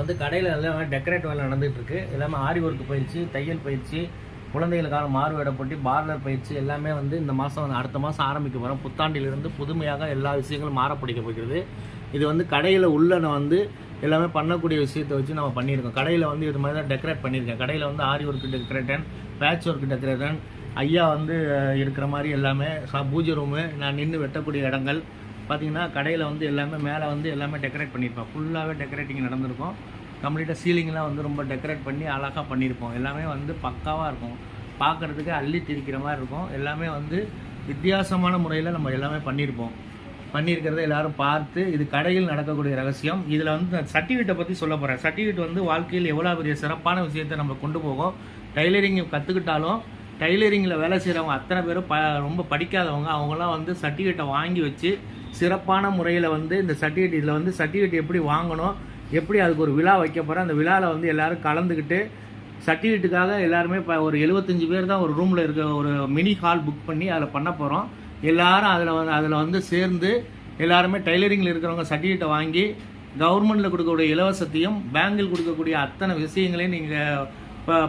வந்து கடையில் எல்லாம் டெக்கரேட் வேலை நடந்துகிட்டு இருக்கு. எல்லாமே ஆரி ஒர்க் பயிற்சி, தையல் பயிற்சி, குழந்தைகளுக்கான மாறுவேட போட்டி, பார்லர் பயிற்சி எல்லாமே வந்து இந்த மாதம் அடுத்த மாதம் ஆரம்பிக்க போகிறோம். புத்தாண்டிலிருந்து புதுமையாக எல்லா விஷயங்களும் மாறப்பிடிக்க போகிறது. இது வந்து கடையில் உள்ள வந்து எல்லாமே பண்ணக்கூடிய விஷயத்தை வச்சு நம்ம பண்ணியிருக்கோம். கடையில் வந்து இது மாதிரி தான் டெக்கரேட் பண்ணியிருக்கேன். கடையில் வந்து ஆரி ஒர்க் டெக்கரேட்டன், பேட்ச் ஒர்க் டெக்கரேட்டன், ஐயா வந்து இருக்கிற மாதிரி எல்லாமே பூஜை ரூமு, நான் நின்று வெட்டக்கூடிய இடங்கள் பார்த்தீங்கன்னா கடையில் வந்து எல்லாமே மேலே வந்து எல்லாமே டெக்கரேட் பண்ணியிருப்போம். ஃபுல்லாகவே டெக்கரேட்டிங் நடந்திருக்கும். கம்ப்ளீட்டாக சீலிங்லாம் வந்து ரொம்ப டெக்கரேட் பண்ணி அழகாக பண்ணியிருப்போம். எல்லாமே வந்து பக்காவாக இருக்கும். பார்க்குறதுக்கு அள்ளி திரிக்கிற மாதிரி இருக்கும். எல்லாமே வந்து வித்தியாசமான முறையில் நம்ம எல்லாமே பண்ணியிருக்கிறத எல்லோரும் பார்த்து இது கடையில் நடக்கக்கூடிய ரகசியம். இதில் வந்து சர்டிஃபிகேட்டை பற்றி சொல்ல போகிறேன். சர்டிஃபிகேட் வந்து வாழ்க்கையில் எவ்வளோ பெரிய சிறப்பான விஷயத்தை நம்ம கொண்டு போகும். டைலரிங் கற்றுக்கிட்டாலும் டைலரிங்கில் வேலை செய்கிறவங்க அத்தனை பேரும் ரொம்ப படிக்காதவங்க, அவங்களாம் வந்து சர்டிஃபிகேட்டை வாங்கி வச்சு சிறப்பான முறையில் வந்து இந்த சர்டிஃபிகேட் இதில் வந்து சர்டிஃபிகேட் எப்படி வாங்கணும், எப்படி அதுக்கு ஒரு விழா வைக்க போகிறேன், அந்த விழாவில் வந்து எல்லோரும் கலந்துக்கிட்டு சர்டிஃபிகேட்டுக்காக எல்லாருமே இப்போ ஒரு 75 பேர் தான் ஒரு ரூமில் இருக்க ஒரு மினி ஹால் புக் பண்ணி அதில் பண்ண போகிறோம். எல்லோரும் அதில் வந்து சேர்ந்து எல்லாருமே டைலரிங்கில் இருக்கிறவங்க சர்டிஃபிகேட்டை வாங்கி கவர்மெண்ட்டில் கொடுக்கக்கூடிய இலவசத்தையும் பேங்கில் கொடுக்கக்கூடிய அத்தனை விஷயங்களையும் நீங்கள்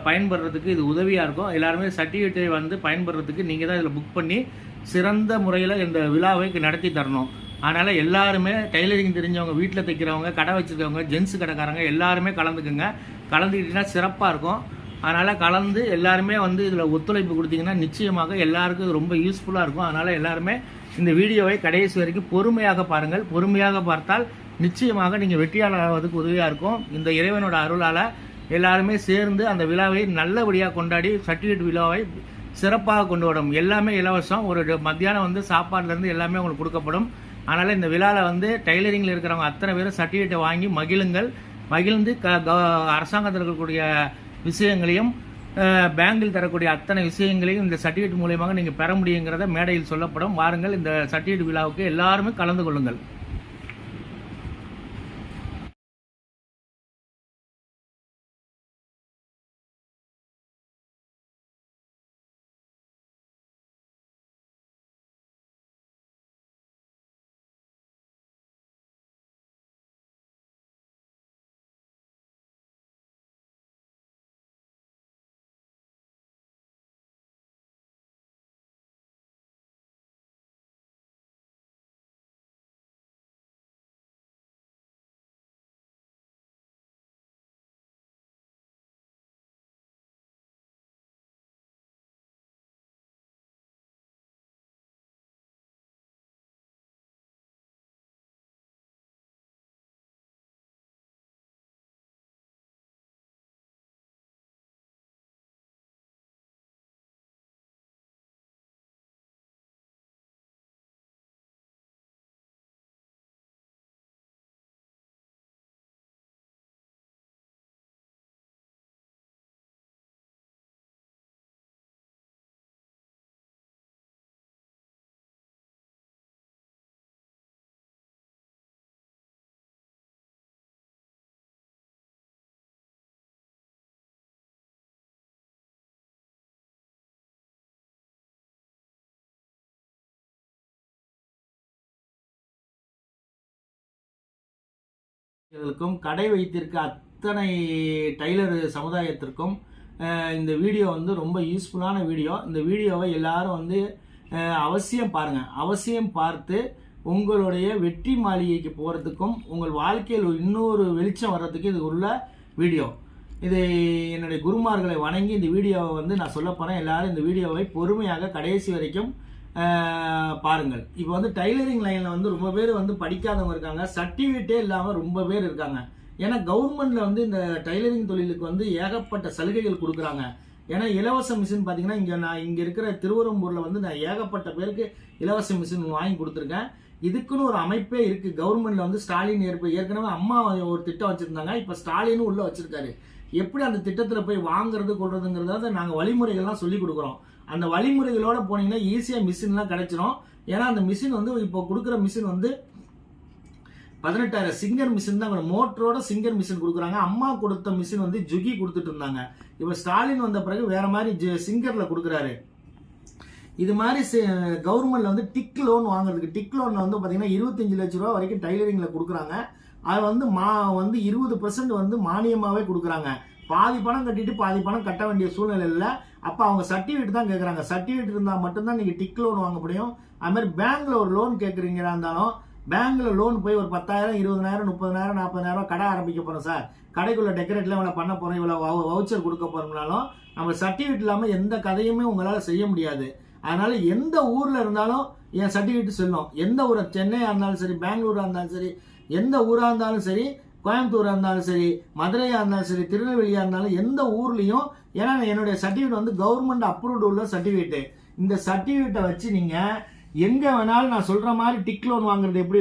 பயன்படுறதுக்கு இது உதவியாக இருக்கும். எல்லாருமே சர்டிஃபிகேட்டை வந்து பயன்படுறதுக்கு நீங்கள் தான் இதில் புக் பண்ணி சிறந்த முறையில் இந்த விழாவை நடத்தி தரணும். அதனால் எல்லாருமே டைலரிங் தெரிஞ்சவங்க, வீட்டில் தைக்கிறவங்க, கடை வச்சுருக்கவங்க, ஜென்ஸு கடைக்காரங்க எல்லாருமே கலந்துக்குங்க. கலந்துக்கிட்டிங்கன்னா சிறப்பாக இருக்கும். அதனால் கலந்து எல்லாருமே வந்து இதில் ஒத்துழைப்பு கொடுத்தீங்கன்னா நிச்சயமாக எல்லாருக்கும் ரொம்ப யூஸ்ஃபுல்லாக இருக்கும். அதனால் எல்லாருமே இந்த வீடியோவை கடைசி வரைக்கும் பொறுமையாக பாருங்கள். பொறுமையாக பார்த்தால் நிச்சயமாக நீங்கள் வெற்றியாளர் ஆவதுக்கு உதவியாக இருக்கும். இந்த இறைவனோட அருளால் எல்லாருமே சேர்ந்து அந்த விழாவை நல்லபடியாக கொண்டாடி சர்டிஃபிகேட் விழாவை சிறப்பாக கொண்டு வரும். எல்லாமே இலவசம். ஒரு மத்தியானம் வந்து சாப்பாடுலேருந்து எல்லாமே உங்களுக்கு கொடுக்கப்படும். அதனால் இந்த விழாவில் வந்து டைலரிங்கில் இருக்கிறவங்க அத்தனை பேரும் சர்டிஃபிகேட்டை வாங்கி மகிழ்ந்து அரசாங்கத்தில் இருக்கக்கூடிய விஷயங்களையும் பேங்கில் தரக்கூடிய அத்தனை விஷயங்களையும் இந்த சர்டிஃபிகேட் மூலியமாக நீங்கள் பெற முடியுங்கிறத மேடையில் சொல்லப்படும். வாருங்கள், இந்த சர்டிஃபிகேட் விழாவுக்கு எல்லாருமே கலந்து கொள்ளுங்கள். கடை வைத்திருக்க அத்தனை டைலர் சமுதாயத்திற்கும் இந்த வீடியோ வந்து ரொம்ப யூஸ்ஃபுல்லான வீடியோ. இந்த வீடியோவை எல்லாரும் வந்து அவசியம் பாருங்கள். அவசியம் பார்த்து உங்களுடைய வெற்றி மாளிகைக்கு போகிறதுக்கும் உங்கள் வாழ்க்கையில் இன்னொரு வெளிச்சம் வர்றதுக்கு இது உள்ள வீடியோ. இது என்னுடைய குருமார்களை வணங்கி இந்த வீடியோவை வந்து நான் சொல்ல போகிறேன். எல்லாரும் இந்த வீடியோவை பொறுமையாக கடைசி வரைக்கும் பாருங்கள். இப்போ வந்து டைலரிங் லைனில் வந்து ரொம்ப பேர் வந்து படிக்காதவங்க இருக்காங்க, சர்டிஃபிகேட்டே இல்லாமல் ரொம்ப பேர் இருக்காங்க. ஏன்னா கவர்மெண்ட்ல வந்து இந்த டைலரிங் தொழிலுக்கு வந்து ஏகப்பட்ட சலுகைகள் கொடுக்குறாங்க. ஏன்னா இலவச மிஷின் பார்த்தீங்கன்னா நான் இங்கே இருக்கிற திருவரம்பூரில் வந்து நான் ஏகப்பட்ட பேருக்கு இலவச மிஷின் வாங்கி கொடுத்துருக்கேன். இதுக்குன்னு ஒரு அமைப்பே இருக்குது. கவர்மெண்ட்ல வந்து ஸ்டாலின் ஏற்கனவே அம்மா ஒரு திட்டம் வச்சுருந்தாங்க. இப்போ ஸ்டாலினும் உள்ளே வச்சுருக்காரு. எப்படி அந்த திட்டத்தில் போய் வாங்குறது கொள்றதுங்கிறத நாங்கள் வழிமுறைகள்லாம் சொல்லி கொடுக்குறோம். அந்த வழிமுறைகளோட போனீங்கன்னா ஈஸியாக மிஷின்லாம் கிடைச்சிரும். ஏன்னா அந்த மிஷின் வந்து இப்போ கொடுக்குற மிஷின் வந்து 18,000 சிங்கர் மிஷின் தான். மோட்டரோட சிங்கர் மிஷின் கொடுக்குறாங்க. அம்மா கொடுத்த மிஷின் வந்து ஜுகி கொடுத்துட்டு இருந்தாங்க. இப்போ ஸ்டாலின் வந்த பிறகு வேற மாதிரி சிங்கர்ல கொடுக்குறாரு. இது மாதிரி கவர்மெண்ட்ல வந்து டிக் லோன் வாங்குறதுக்கு, டிக் லோன்ல வந்து பாத்தீங்கன்னா 25 லட்ச ரூபா வரைக்கும் டைலரிங்ல கொடுக்குறாங்க. அது வந்து 20% வந்து மானியமாகவே கொடுக்குறாங்க. பாதி பணம் கட்டிட்டு பாதி பணம் கட்ட வேண்டிய சூழ்நிலை இல்லை. அப்போ அவங்க சர்டிஃபிகேட் தான் கேட்குறாங்க. சர்டிஃபிகேட் இருந்தால் மட்டும்தான் நீங்கள் டிக் லோன் வாங்க முடியும். அது மாதிரி பேங்க்ல ஒரு லோன் கேட்குறீங்களா இருந்தாலும் பேங்க்ல லோன் போய் ஒரு 10,000 20,000 30,000 40,000 கடை ஆரம்பிக்க போகிறோம் சார், கடைக்குள்ள டெக்கரேட்லாம் இவ்வளோ பண்ண போகிறோம், இவ்வளோ வவுச்சர் கொடுக்க போகிறோம்னாலும் நம்ம சர்டிஃபிகேட் இல்லாமல் எந்த கதையுமே உங்களால் செய்ய முடியாது. அதனால எந்த ஊரில் இருந்தாலும் என் சர்டிஃபிகேட் செல்லும். எந்த ஊர், சென்னையாக இருந்தாலும் சரி, பெங்களூராக இருந்தாலும் சரி, எந்த ஊராக இருந்தாலும் சரி, கோயம்புத்தூராக இருந்தாலும் சரி, மதுரையாக இருந்தாலும் சரி, திருநெல்வேலியாக இருந்தாலும் எந்த ஊர்லேயும், ஏன்னா என்னுடைய சர்டிஃபிகேட் வந்து கவர்மெண்ட் அப்ரூவ்டு உள்ள சர்டிஃபிகேட்டு. இந்த சர்டிஃபிகேட்டை வச்சு நீங்கள் எங்கே வேணாலும் நான் சொல்கிற மாதிரி டிக் லோன் வாங்குறது எப்படி,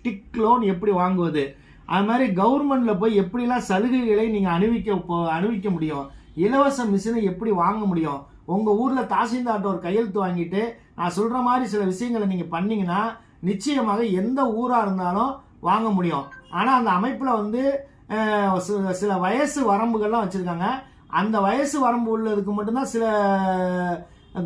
டிக் லோன் எப்படி வாங்குவது, அது மாதிரி கவர்மெண்ட்டில் போய் எப்படிலாம் சலுகைகளை நீங்கள் அணிவிக்க முடியும், இலவச மிஷினை எப்படி வாங்க முடியும், உங்கள் ஊரில் தாசில்தார்ட்ட ஒரு கையெழுத்து வாங்கிட்டு நான் சொல்கிற மாதிரி சில விஷயங்களை நீங்கள் பண்ணீங்கன்னா நிச்சயமாக எந்த ஊராக இருந்தாலும் வாங்க முடியும். ஆனால் அந்த அமைப்பில் வந்து சில வயசு வரம்புகள்லாம் வச்சுருக்காங்க. அந்த வயசு வரம்பு உள்ளதுக்கு மட்டும்தான் சில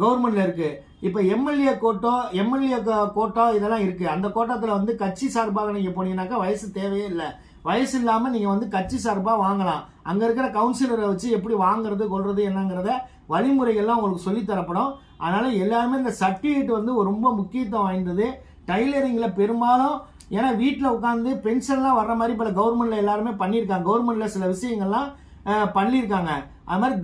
கவர்மெண்ட்ல இருக்கு. இப்போ எம்எல்ஏ கோட்டா இதெல்லாம் இருக்கு. அந்த கோட்டத்தில் வந்து கட்சி சார்பாக நீங்கள் போனீங்கன்னாக்கா வயசு தேவையே இல்லை. வயசு இல்லாமல் நீங்கள் வந்து கட்சி சார்பாக வாங்கலாம். அங்கே இருக்கிற கவுன்சிலரை வச்சு எப்படி வாங்குறது கொள்றது என்னங்கிறத வழிமுறைகள்லாம் உங்களுக்கு சொல்லித்தரப்படும். அதனால எல்லாருமே இந்த சர்டிஃபிகேட் வந்து ரொம்ப முக்கியத்துவம் வாய்ந்தது. டைலரிங்கில் பெரும்பாலும் ஏன்னா வீட்டில் உட்காந்து பென்ஷன்லாம் வர்ற மாதிரி பல கவர்மெண்ட்ல எல்லாருமே பண்ணியிருக்காங்க. கவர்மெண்ட்ல சில விஷயங்கள்லாம் பண்ணியிருக்காங்க. அது மாதிரி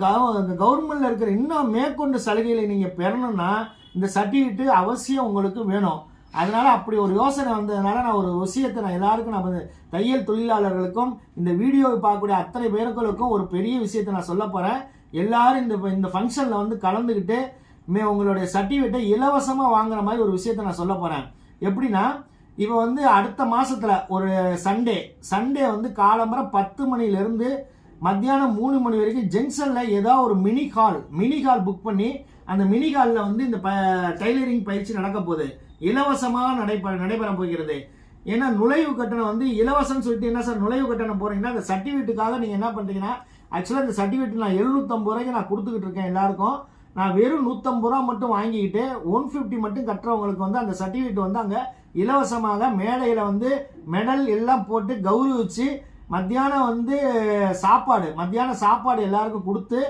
கவர்மெண்ட்ல இருக்கிற இன்னும் மேற்கொண்டு சலுகைகளை நீங்கள் பெறணும்னா இந்த சர்டிஃபிகேட் அவசியம் உங்களுக்கு வேணும். அதனால அப்படி ஒரு யோசனை வந்ததுனால நான் ஒரு விஷயத்தை நான் எல்லாருக்கும் நம்ம தையல் தொழிலாளர்களுக்கும் இந்த வீடியோவை பார்க்கக்கூடிய அத்தனை பேருக்களுக்கும் ஒரு பெரிய விஷயத்தை நான் சொல்ல போகிறேன். எல்லாரும் இந்த ஃபங்க்ஷனில் வந்து கலந்துக்கிட்டு உங்களுடைய சர்டிஃபிகேட்டை இலவசமாக வாங்குற மாதிரி ஒரு விஷயத்தை நான் சொல்ல போகிறேன். எப்படின்னா இப்போ வந்து அடுத்த மாதத்தில் ஒரு சண்டே வந்து காலம்பரை 10 மணிலேருந்து மத்தியானம் 3 மணி வரைக்கும் ஜங்ஷனில் ஏதாவது ஒரு மினி ஹால் புக் பண்ணி அந்த மினி ஹாலில் வந்து இந்த டைலரிங் பயிற்சி நடக்க போகுது. இலவசமாக நடைபெற போகிறது. ஏன்னா நுழைவு கட்டணம் வந்து இலவசம்னு சொல்லிட்டு என்ன சார் நுழைவு கட்டணம் போறீங்கன்னா அந்த சர்டிஃபிகேட்டுக்காக நீங்கள் என்ன பண்ணுறீங்கன்னா ஆக்சுவலாக இந்த சர்டிஃபிகேட் நான் 750 ரூபாய்க்கு நான் கொடுத்துக்கிட்டு இருக்கேன் எல்லாருக்கும். நான் வெறும் 150 ரூபா மட்டும் வாங்கிக்கிட்டு 150 மட்டும் கட்டுறவங்களுக்கு வந்து அந்த சர்டிஃபிகேட் வந்து அங்கே இலவசமாக மேடையில் வந்து மெடல் எல்லாம் போட்டு கௌரவிச்சு மத்தியானம் வந்து சாப்பாடு எல்லாருக்கும் கொடுத்து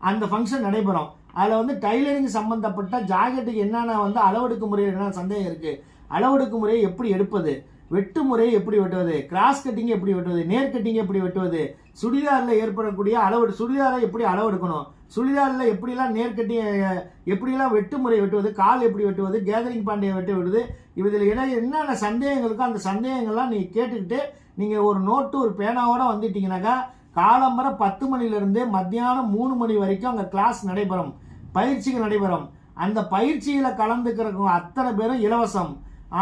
அந்த ஃபங்க்ஷன் நடைபெறும். அதில் வந்து டைலரிங் சம்பந்தப்பட்ட ஜாக்கெட்டுக்கு என்னென்ன வந்து அளவெடுக்கு முறையில் என்ன சந்தேகம் இருக்குது, அளவெடுக்கு முறையை எப்படி எடுப்பது, வெட்டு முறையை எப்படி வெட்டுவது, கிராஸ் கட்டிங் எப்படி வெட்டுவது, நேர் கட்டிங் எப்படி வெட்டுவது, சுடிதாரில் ஏற்படக்கூடிய சுடிதாரை எப்படி அளவெடுக்கணும், சுடிதாரில் எப்படிலாம் நேர் கட்டிங் எப்படிலாம் வெட்டு முறை வெட்டுவது, கால் எப்படி வெட்டுவது, கேதரிங் பாண்டியை வெட்டுவது, இதில் என்னென்ன சந்தேகங்களுக்கோ அந்த சந்தேகங்கள்லாம் நீங்கள் கேட்டுக்கிட்டு நீங்கள் ஒரு நோட்டு ஒரு பேனாவோட வந்துட்டீங்கன்னாக்கா காலம்பரை 10 மணிலிருந்து மத்தியானம் 3 மணி வரைக்கும் அங்கே கிளாஸ் நடைபெறும், பயிற்சிகள் நடைபெறும். அந்த பயிற்சியில் கலந்துக்கிறவங்க அத்தனை பேரும் இலவசம்.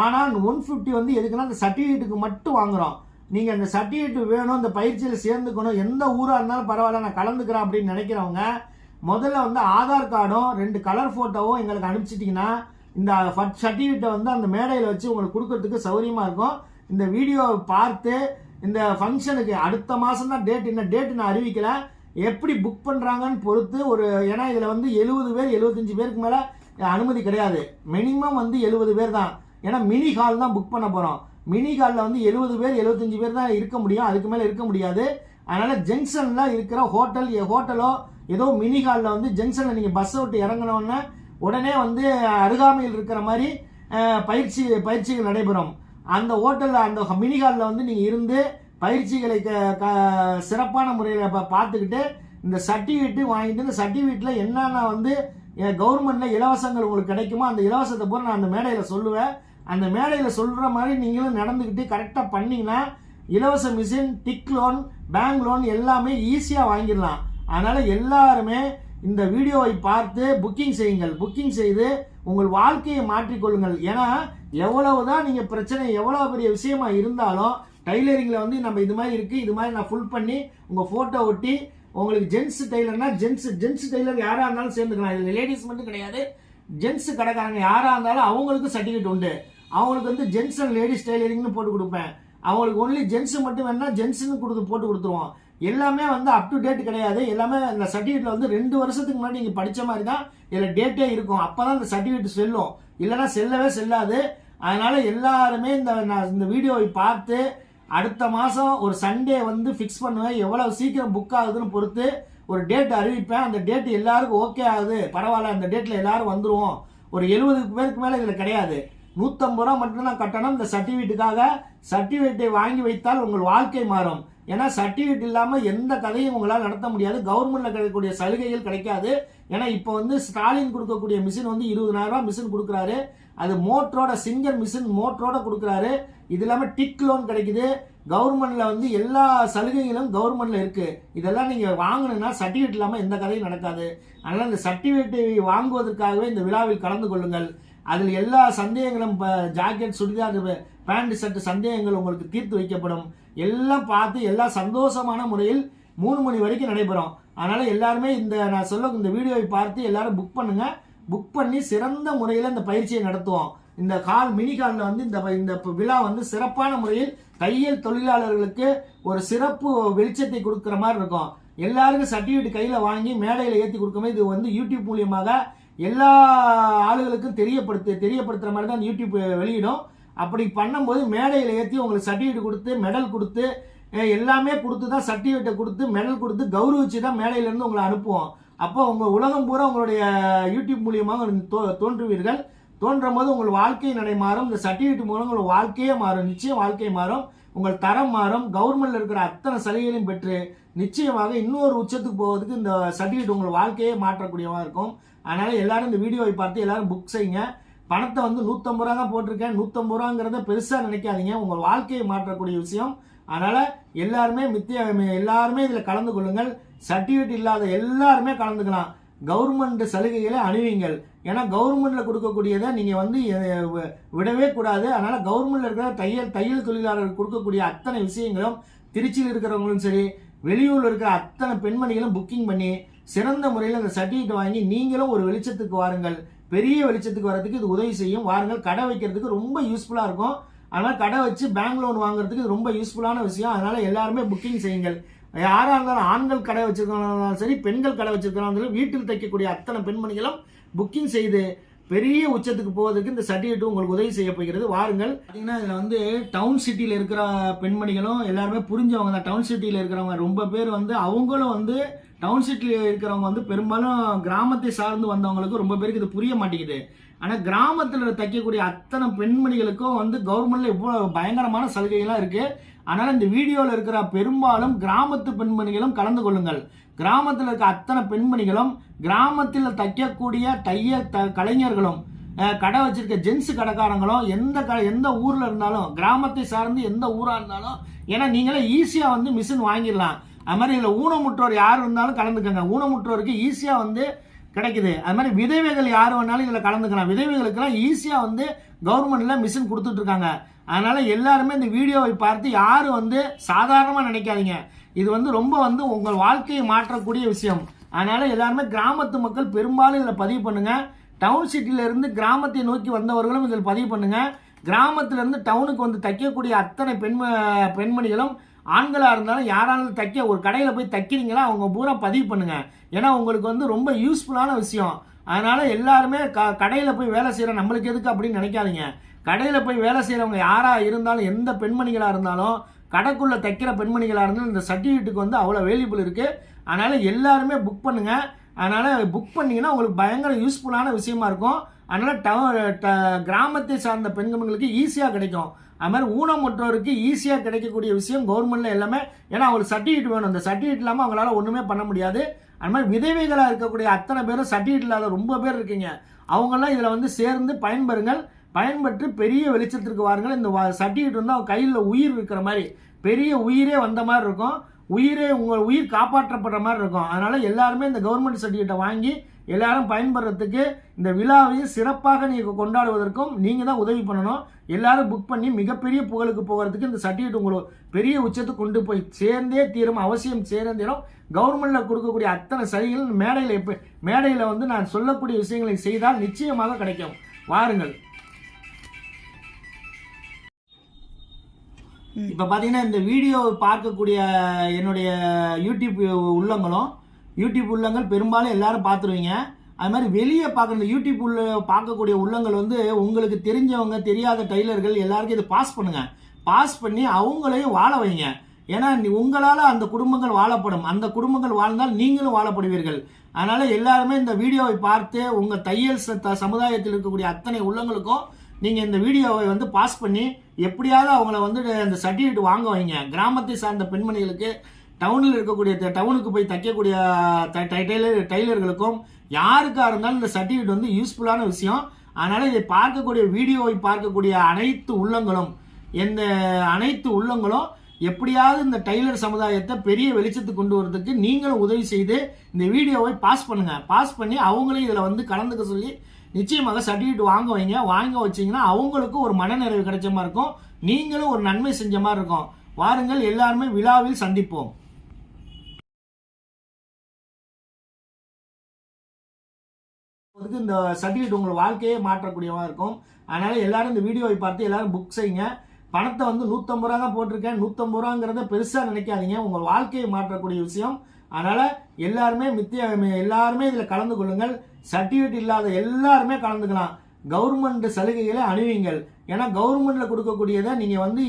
ஆனால் 150 வந்து எதுக்குன்னா அந்த சர்டிஃபிகேட்டுக்கு மட்டும் வாங்குறோம். நீங்கள் அந்த சர்டிஃபிகேட் வேணும், இந்த பயிற்சியில் சேர்ந்துக்கணும், எந்த ஊராக இருந்தாலும் பரவாயில்ல நான் கலந்துக்கிறேன் அப்படின்னு நினைக்கிறவங்க முதல்ல வந்து ஆதார் கார்டும் 2 கலர் ஃபோட்டோவும் எங்களுக்கு அனுப்பிச்சிட்டிங்கன்னா இந்த சர்டிஃபிகேட்டை வந்து அந்த மேடையில் வச்சு உங்களுக்கு கொடுக்கறதுக்கு சௌகரியமாக இருக்கும். இந்த வீடியோவை பார்த்து இந்த ஃபங்க்ஷனுக்கு அடுத்த மாதம் தான் டேட், இன்னும் டேட் நான் அறிவிக்கல, எப்படி புக் பண்ணுறாங்கன்னு பொறுத்து ஏன்னா இதில் வந்து 70 பேர் 75 பேருக்கு மேலே அனுமதி கிடையாது. மினிமம் வந்து 70 பேர் தான். ஏன்னா மினி ஹால் தான் புக் பண்ண போகிறோம். மினி ஹாலில் வந்து 70 பேர் 75 பேர் தான் இருக்க முடியும், அதுக்கு மேலே இருக்க முடியாது. அதனால் ஜங்ஷனில் இருக்கிற ஹோட்டலோ ஏதோ மினி ஹாலில் வந்து ஜங்ஷனில் நீங்கள் பஸ்ஸை விட்டு இறங்கினோன்னே உடனே வந்து அருகாமையில் இருக்கிற மாதிரி பயிற்சிகள் நடைபெறும். அந்த ஹோட்டலில் அந்த மினி ஹாலில் வந்து நீங்கள் இருந்து பயிற்சிகளை சிறப்பான முறையில் பார்த்துக்கிட்டு இந்த சர்டிஃபிகேட்டு வாங்கிட்டு இந்த சர்டிஃபிகேட்டில் என்னென்ன வந்து கவர்மெண்ட்டில் இலவசங்கள் உங்களுக்கு கிடைக்குமோ அந்த இலவசத்தை போல நான் அந்த மேடையில் சொல்லுவேன். அந்த மேடையில் சொல்கிற மாதிரி நீங்களும் நடந்துக்கிட்டு கரெக்டாக பண்ணிங்கன்னா இலவச மிஷின், டிக் லோன், பேங்க் லோன் எல்லாமே ஈஸியாக வாங்கிடலாம். அதனால் எல்லாருமே இந்த வீடியோவை பார்த்து புக்கிங் செய்யுங்கள். புக்கிங் செய்து உங்கள் வாழ்க்கையை மாற்றிக்கொள்ளுங்கள். ஏன்னா எவ்வளவுதான் நீங்கள் பிரச்சனை எவ்வளோ பெரிய விஷயமா இருந்தாலும் டைலரிங்கில் வந்து நம்ம இது மாதிரி இருக்குது, இது மாதிரி நான் ஃபுல் பண்ணி உங்கள் ஃபோட்டோ ஒட்டி உங்களுக்கு ஜென்ஸ் டைலர்னா ஜென்ஸ் டைலர் யாராக இருந்தாலும் சேர்ந்துக்கலாம். இதில் லேடிஸ் மட்டும் கிடையாது, ஜென்ஸ் கடைக்காரங்க யாராக இருந்தாலும் அவங்களுக்கும் சர்டிஃபிகேட் உண்டு. அவங்களுக்கு வந்து ஜென்ஸ் அண்ட் லேடிஸ் டைலரிங்னு போட்டு கொடுப்பேன். அவங்களுக்கு ஒன்லி ஜென்ஸ் மட்டும் வேணா ஜென்ஸ்னு போட்டு கொடுத்துருவோம். எல்லாமே வந்து அப் டு டேட் கிடையாது. எல்லாமே இந்த சர்டிஃபிகேட்ல வந்து 2 வருஷத்துக்கு முன்னாடி நீங்கள் படித்த மாதிரி தான் இதில் டேட்டே இருக்கும். அப்போ தான் இந்த சர்டிஃபிகேட் செல்லும், இல்லைன்னா செல்லவே செல்லாது. அதனால எல்லாருமே இந்த வீடியோவை பார்த்து அடுத்த மாதம் ஒரு சண்டே வந்து ஃபிக்ஸ் பண்ணுவேன். எவ்வளோ சீக்கிரம் புக் ஆகுதுன்னு பொறுத்து ஒரு டேட் அறிவிப்பேன். அந்த டேட் எல்லாருக்கும் ஓகே ஆகுது, பரவாயில்ல, அந்த டேட்டில் எல்லாரும் வந்துருவோம். ஒரு 70 பேருக்கு மேலே இதில் கிடையாது. 150 ரூபா மட்டும்தான் கட்டணம். இந்த சர்டிஃபிகேட்டுக்காக சர்டிஃபிகேட்டை வாங்கி வைத்தால் உங்கள் வாழ்க்கை மாறும். ஏன்னா சர்டிஃபிகேட் இல்லாமல் எந்த கதையும் உங்களால் நடத்த முடியாது. கவர்மெண்ட்ல கிடைக்கக்கூடிய சலுகைகள் கிடைக்காது. ஏன்னா இப்போ வந்து ஸ்டாலின் கொடுக்கக்கூடிய மிஷின் வந்து 20,000 ரூபாய் மிஷின் கொடுக்குறாரு. அது மோட்டரோட சிங்கர் மிஷின் மோட்டரோட கொடுக்குறாரு. இது இல்லாமல் டிக் லோன் கிடைக்குது. கவர்மெண்ட்ல வந்து எல்லா சலுகைகளும் கவர்மெண்ட்ல இருக்கு. இதெல்லாம் நீங்க வாங்கணும்னா சர்டிஃபிகேட் இல்லாமல் எந்த கதையும் நடக்காது. அதனால இந்த சர்டிஃபிகேட்டை வாங்குவதற்காகவே இந்த விழாவில் கலந்து கொள்ளுங்கள். அதில் எல்லா சந்தேகங்களும் ஜாக்கெட், சுடிதார், பேண்ட், ஷர்ட் சந்தேகங்கள் உங்களுக்கு தீர்த்து வைக்கப்படும். எல்லாம் பார்த்து எல்லாம் சந்தோஷமான முறையில் 3 மணி வரைக்கும் நடைபெறும். அதனால எல்லாருமே நான் சொல்ல இந்த வீடியோவை பார்த்து எல்லாரும் புக் பண்ணுங்க. புக் பண்ணி சிறந்த முறையில் இந்த பயிற்சியை நடத்துவோம். இந்த மினி காலில் வந்து இந்த விழா வந்து சிறப்பான முறையில் தையல் தொழிலாளர்களுக்கு ஒரு சிறப்பு வெளிச்சத்தை கொடுக்குற மாதிரி இருக்கும். எல்லாருக்கும் சர்டிஃபிகேட் கையில் வாங்கி மேடையில் ஏற்றி கொடுக்கும்போது இது வந்து யூடியூப் மூலியமாக எல்லா ஆளுகளுக்கும் தெரியப்படுத்துற மாதிரி தான் யூடியூப் வெளியிடும். அப்படி பண்ணும்போது மேடையில் ஏற்றி உங்களுக்கு சர்டிஃபிகேட் கொடுத்து மெடல் கொடுத்து எல்லாமே கொடுத்து தான் சர்டிஃபிகேட்டை கொடுத்து மெடல் கொடுத்து கௌரவிச்சு தான் மேடையிலேருந்து உங்களை அனுப்புவோம். அப்போ உங்கள் உலகம் பூரா உங்களுடைய யூடியூப் மூலியமாக தோன்றுவீர்கள். தோன்றும் போது உங்கள் வாழ்க்கை நடை மாறும். இந்த சர்டிஃபிகேட் மூலம் உங்கள் வாழ்க்கையே மாறும். நிச்சயம் வாழ்க்கை மாறும். உங்கள் தரம் மாறும். கவர்மெண்ட்ல இருக்கிற அத்தனை சலுகைகளையும் பெற்று நிச்சயமாக இன்னொரு உச்சத்துக்கு போவதுக்கு இந்த சர்டிஃபிகேட் உங்கள் வாழ்க்கையே மாற்றக்கூடியவா இருக்கும். அதனால எல்லாரும் இந்த வீடியோவை பார்த்து எல்லாரும் புக் செய்யுங்க. பணத்தை வந்து 150 ரூபா தான் போட்டிருக்கேன். 150 ரூபாங்கிறத பெருசா நினைக்காதீங்க. உங்கள் வாழ்க்கையை மாற்றக்கூடிய விஷயம். அதனால எல்லாருமே எல்லாருமே இதுல கலந்து கொள்ளுங்கள். சர்டிஃபிகேட் இல்லாத எல்லாருமே கலந்துக்கலாம். கவர்மெண்ட் சலுகைகளை அணிவீங்கள். ஏன்னா கவர்மெண்ட்ல கொடுக்கக்கூடியதை நீங்க வந்து விடவே கூடாது. அதனால கவர்மெண்ட்ல இருக்கிற தையல் தொழிலாளர்கள் கொடுக்கக்கூடிய அத்தனை விஷயங்களும் திருச்சியில் இருக்கிறவங்களும் சரி, வெளியூர்ல இருக்கிற அத்தனை பெண்மணிகளும் புக்கிங் பண்ணி சிறந்த முறையில் அந்த சர்டிஃபிகேட் வாங்கி நீங்களும் ஒரு வெளிச்சத்துக்கு வாருங்கள். பெரிய வெளிச்சத்துக்கு வரதுக்கு இது உதவி செய்யும். வாருங்கள். கடை வைக்கிறதுக்கு ரொம்ப யூஸ்ஃபுல்லா இருக்கும். அதனால கடை வச்சு பேங்க் லோன் வாங்குறதுக்கு இது ரொம்ப யூஸ்ஃபுல்லான விஷயம். அதனால எல்லாருமே புக்கிங் செய்யுங்கள். யாரா இருந்தாலும் ஆண்கள் கடை வச்சிருக்கணும் சரி, பெண்கள் கடை வச்சிருக்கணும், வீட்டில் தைக்கக்கூடிய அத்தனை பெண்மணிகளும் புக்கிங் செய்து பெரிய உச்சத்துக்கு போவதற்கு இந்த சர்டிஃபிகேட் உங்களுக்கு உதவி செய்ய போகிறது. வாருங்கள். பார்த்தீங்கன்னா இதில் வந்து டவுன் சிட்டியில் இருக்கிற பெண்மணிகளும் எல்லாருமே புரிஞ்சவங்க தான். டவுன் சிட்டியில் இருக்கிறவங்க ரொம்ப பேர் வந்து அவங்களும் வந்து டவுன் சிட்டியில் இருக்கிறவங்க வந்து பெரும்பாலும் கிராமத்தை சார்ந்து வந்தவங்களுக்கு ரொம்ப பேருக்கு இது புரிய மாட்டேங்குது. ஆனால் கிராமத்தில் தைக்கக்கூடிய அத்தனை பெண்மணிகளுக்கும் வந்து கவர்மெண்ட்ல இவ்வளோ பயங்கரமான சலுகைகள்லாம் இருக்கு. அதனால இந்த வீடியோவில் இருக்கிற பெரும்பாலும் கிராமத்து பெண்மணிகளும் கலந்து கொள்ளுங்கள். கிராமத்தில் இருக்க அத்தனை பெண்மணிகளும் கிராமத்தில் தைக்கக்கூடிய கலைஞர்களும் கடை வச்சிருக்க ஜென்ஸ் கடைக்காரங்களும் எந்த ஊர்ல இருந்தாலும் கிராமத்தை சார்ந்து எந்த ஊரா இருந்தாலும், ஏன்னா நீங்களே ஈஸியா வந்து மிஷின் வாங்கிடலாம். அது மாதிரி இல்லை ஊனமுற்றோர் யார் இருந்தாலும் கலந்துக்கங்க. ஊனமுற்றோருக்கு ஈஸியா வந்து கிடைக்குது. அது மாதிரி விதவைகள் யார் வேணாலும் இதுல கலந்துக்கலாம். விதவைகளுக்கெல்லாம் ஈஸியா வந்து கவர்மெண்ட்ல மிஷின் கொடுத்துட்டு இருக்காங்க. அதனால எல்லாருமே இந்த வீடியோவை பார்த்து யாரும் வந்து சாதாரணமா நினைக்காதீங்க. இது வந்து ரொம்ப வந்து உங்கள் வாழ்க்கையை மாற்றக்கூடிய விஷயம். அதனால எல்லாருமே கிராமத்து மக்கள் பெரும்பாலும் இதுல பதிவு பண்ணுங்க. டவுன் சிட்டில இருந்து கிராமத்தை நோக்கி வந்தவர்களும் இதில் பதிவு பண்ணுங்க. கிராமத்துல இருந்து டவுனுக்கு வந்து தைக்கக்கூடிய அத்தனை பெண்மணிகளும் ஆண்களா இருந்தாலும் யாராலும் தைக்க ஒரு கடையில போய் தைக்கிறீங்களா அவங்க பூரா பதிவு பண்ணுங்க. ஏன்னா உங்களுக்கு வந்து ரொம்ப யூஸ்ஃபுல்லான விஷயம். அதனால எல்லாருமே கடையில போய் வேலை செய்யற நம்மளுக்கு எதுக்கு அப்படின்னு நினைக்காதீங்க. கடையில போய் வேலை செய்யறவங்க யாரா இருந்தாலும் எந்த பெண்மணிகளா இருந்தாலும் கடைக்குள்ள தைக்கிற பெண்மணிகளா இருந்தாலும் இந்த சர்டிஃபிகேட்டுக்கு வந்து அவ்வளவு வேல்யூபிள் இருக்கு. அதனால எல்லாருமே புக் பண்ணுங்க. அதனால புக் பண்ணீங்கன்னா உங்களுக்கு பயங்கர யூஸ்ஃபுல்லான விஷயமா இருக்கும். அதனால கிராமத்தை சார்ந்த பெண்களுக்கு ஈஸியா கிடைக்கும். அது மாதிரி ஊனமுற்றோருக்கு ஈஸியா கிடைக்கக்கூடிய விஷயம் கவர்மெண்ட்ல எல்லாமே. ஏன்னா அவங்களுக்கு சர்டிஃபிகேட் வேணும். அந்த சர்டிஃபிகேட் இல்லாம அவங்களால ஒண்ணுமே பண்ண முடியாது. அது மாதிரி விதவைகளா இருக்கக்கூடிய அத்தனை பேரும் சர்டிஃபிகேட் இல்லாத ரொம்ப பேர் இருக்கீங்க. அவங்கெல்லாம் இதுல வந்து சேர்ந்து பயன்பெறுங்கள். பயன்பெற்று பெரிய வெளிச்சத்திற்கு வாருங்கள். இந்த சர்டிஃபிகேட் வந்து அவங்க கையில் உயிர் இருக்கிற மாதிரி, பெரிய உயிரே வந்த மாதிரி இருக்கும். உங்கள் உயிர் காப்பாற்றப்படுற மாதிரி இருக்கும். அதனால எல்லாருமே இந்த கவர்மெண்ட் சர்டிஃபிகேட்டை வாங்கி எல்லாரும் பயன்படுறதுக்கு இந்த விழாவையும் சிறப்பாக நீங்க கொண்டாடுவதற்கும் நீங்க தான் உதவி பண்ணணும். எல்லாரும் புக் பண்ணி மிகப்பெரிய புகழுக்கு போகிறதுக்கு இந்த சர்டிஃபிகேட் உங்களுக்கு பெரிய உச்சத்துக்கு கொண்டு போய் சேர்ந்தே தீரும். அவசியம் சேர்ந்தேரும். கவர்மெண்ட்ல கொடுக்கக்கூடிய அத்தனை சலுகைகள் மேடையில வந்து நான் சொல்லக்கூடிய விஷயங்களை செய்தால் நிச்சயமாக கிடைக்கும். வாருங்கள். இப்ப பாத்தீங்கன்னா இந்த வீடியோ பார்க்கக்கூடிய என்னுடைய யூடியூப் உள்ளங்கள் பெரும்பாலும் எல்லாரும் பார்த்துருவீங்க. அது மாதிரி வெளியே பார்க்குற இந்த யூடியூப் பார்க்கக்கூடிய உள்ளங்கள் வந்து உங்களுக்கு தெரிஞ்சவங்க தெரியாத டைலர்கள் எல்லாருக்கும் இது பாஸ் பண்ணுங்க. பாஸ் பண்ணி அவங்களையும் வாழ வைங்க. ஏன்னா உங்களால அந்த குடும்பங்கள் வாழப்படும், அந்த குடும்பங்கள் வாழ்ந்தால் நீங்களும் வாழப்படுவீர்கள். அதனால எல்லாருமே இந்த வீடியோவை பார்த்து உங்க தையல் சமுதாயத்தில் இருக்கக்கூடிய அத்தனை உள்ளங்களுக்கும் நீங்க இந்த வீடியோவை வந்து பாஸ் பண்ணி எப்படியாவது அவங்கள வந்து இந்த சர்டிஃபிகேட் வாங்க வைங்க. கிராமத்தை சார்ந்த பெண்மணிகளுக்கு, டவுனில் இருக்கக்கூடிய டவுனுக்கு போய் தைக்கக்கூடிய டைலர்களுக்கும் யாருக்கா இருந்தாலும் இந்த சர்டிஃபிகேட் வந்து யூஸ்ஃபுல்லான விஷயம். அதனால இதை பார்க்கக்கூடிய வீடியோவை பார்க்கக்கூடிய அனைத்து உள்ளங்களும் எப்படியாவது இந்த டைலர் சமுதாயத்தை பெரிய வெளிச்சத்துக்கு கொண்டு வரதுக்கு நீங்களும் உதவி செய்து இந்த வீடியோவை பாஸ் பண்ணுங்க. பாஸ் பண்ணி அவங்களையும் இதுல வந்து கலந்துக்க சொல்லி நிச்சயமாக சர்டிஃபிகேட் வாங்க வைங்க. வாங்க வச்சீங்கன்னா அவங்களுக்கும் ஒரு மனநிறைவு கிடைச்ச மாதிரி இருக்கும், நீங்களும் ஒரு நன்மை செஞ்ச மாதிரி இருக்கும். வாருங்கள், எல்லாருமே விழாவில் சந்திப்போம். இந்த சர்டிஃபிகேட் உங்கள் வாழ்க்கையே மாற்றக்கூடியவா இருக்கும். அதனால எல்லாரும் இந்த வீடியோவை பார்த்து எல்லாரும் புக் செய்யுங்க. பணத்தை வந்து 150 ரூபா தான் போட்டிருக்கேன், 150 ரூபாங்கிறத பெருசா நினைக்காதீங்க, உங்கள் வாழ்க்கையை மாற்றக்கூடிய விஷயம். அதனால எல்லாருமே எல்லாருமே இதுல கலந்து கொள்ளுங்கள். சர்டிஃபிகேட் இல்லாத எல்லாருமே கலந்துக்கலாம். கவர்மெண்ட் சலுகைகளை அணிவீங்கள். ஏன்னா கவர்மெண்ட்ல கொடுக்கக்கூடியதை நீங்க வந்து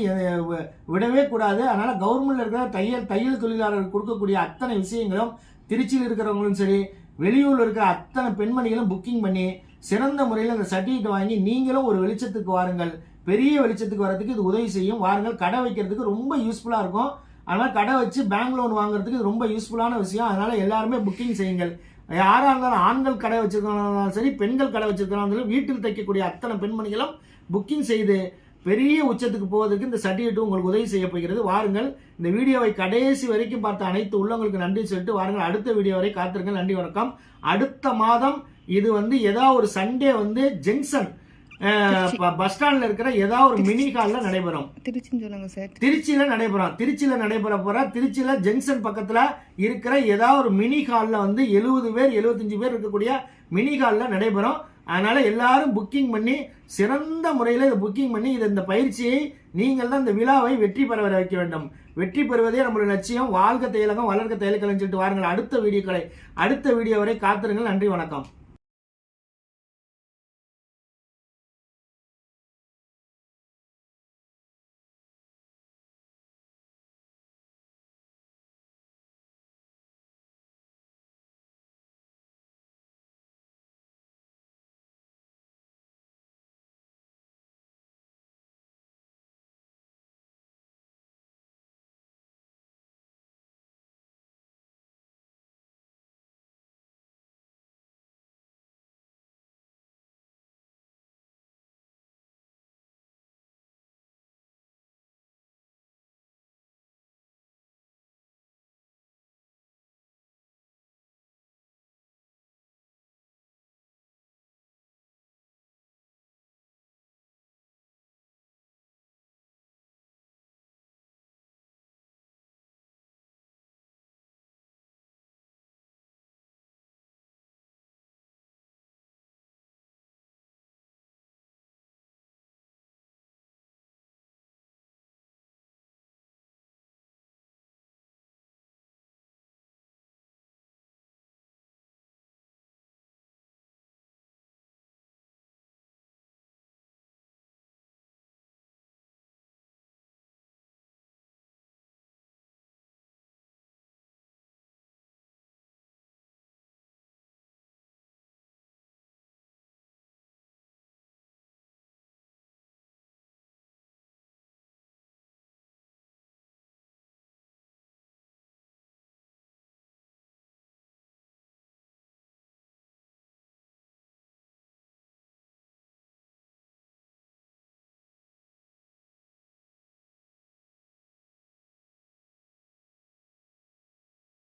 விடவே கூடாது. அதனால கவர்மெண்ட்ல இருக்கிற தையல் தொழிலாளர்கள் கொடுக்கக்கூடிய அத்தனை விஷயங்களும் திருச்சியில் இருக்கிறவங்களும் சரி, வெளியூர்ல இருக்கிற அத்தனை பெண்மணிகளும் புக்கிங் பண்ணி சிறந்த முறையில் அந்த சர்டிஃபிகேட் வாங்கி நீங்களும் ஒரு வெளிச்சத்துக்கு வாருங்கள். பெரிய வெளிச்சத்துக்கு வரதுக்கு இது உதவி செய்யும். வாருங்கள், கடை வைக்கிறதுக்கு ரொம்ப யூஸ்ஃபுல்லா இருக்கும். அதனால கடை வச்சு பேங்க் லோன் வாங்குறதுக்கு இது ரொம்ப யூஸ்ஃபுல்லான விஷயம். அதனால எல்லாருமே புக்கிங் செய்யுங்கள். யாரா இருந்தாலும் ஆண்கள் கடை வச்சிருக்கணும் சரி, பெண்கள் கடை வச்சிருக்கணும், வீட்டில் தைக்கக்கூடிய அத்தனை பெண்மணிகளும் புக்கிங் செய்து பெரிய உச்சத்துக்கு போவதற்கு இந்த சர்டிஃபிகேட் உங்களுக்கு உதவி செய்ய போகிறது. வாருங்கள், இந்த வீடியோவை கடைசி வரைக்கும் பார்த்த அனைத்து உள்ளங்களுக்கு நன்றி சொல்லிட்டு வாருங்கள். அடுத்த வீடியோ வரை காத்திருங்கள். நன்றி, வணக்கம். அடுத்த மாதம் இது வந்து ஏதாவது ஒரு சண்டே வந்து ஜங்ஷன் பஸ் ஸ்டாண்ட்ல இருக்கிற ஏதாவது ஒரு மினி ஹால்ல நடைபெறும். திருச்சியில நடைபெற போற திருச்சியில ஜங்ஷன் பக்கத்துல இருக்கிற ஏதாவது ஒரு மினி ஹால்ல வந்து 70 பேர் 75 பேர் இருக்கக்கூடிய மினி ஹால்ல நடைபெறும். அதனால எல்லாரும் புக்கிங் பண்ணி சிறந்த முறையில் இதை புக்கிங் பண்ணி இந்த பயிற்சியை நீங்கள் தான் இந்த விழாவை வெற்றி பெற வைக்க வேண்டும். வெற்றி பெறுவதே நம்மளுடைய லட்சியம். வாழ்க தையலகம், வளர்க தையல் கலைன்னு சொல்லிட்டு வாருங்கள். அடுத்த வீடியோ வரை காத்திருங்கள். நன்றி, வணக்கம்.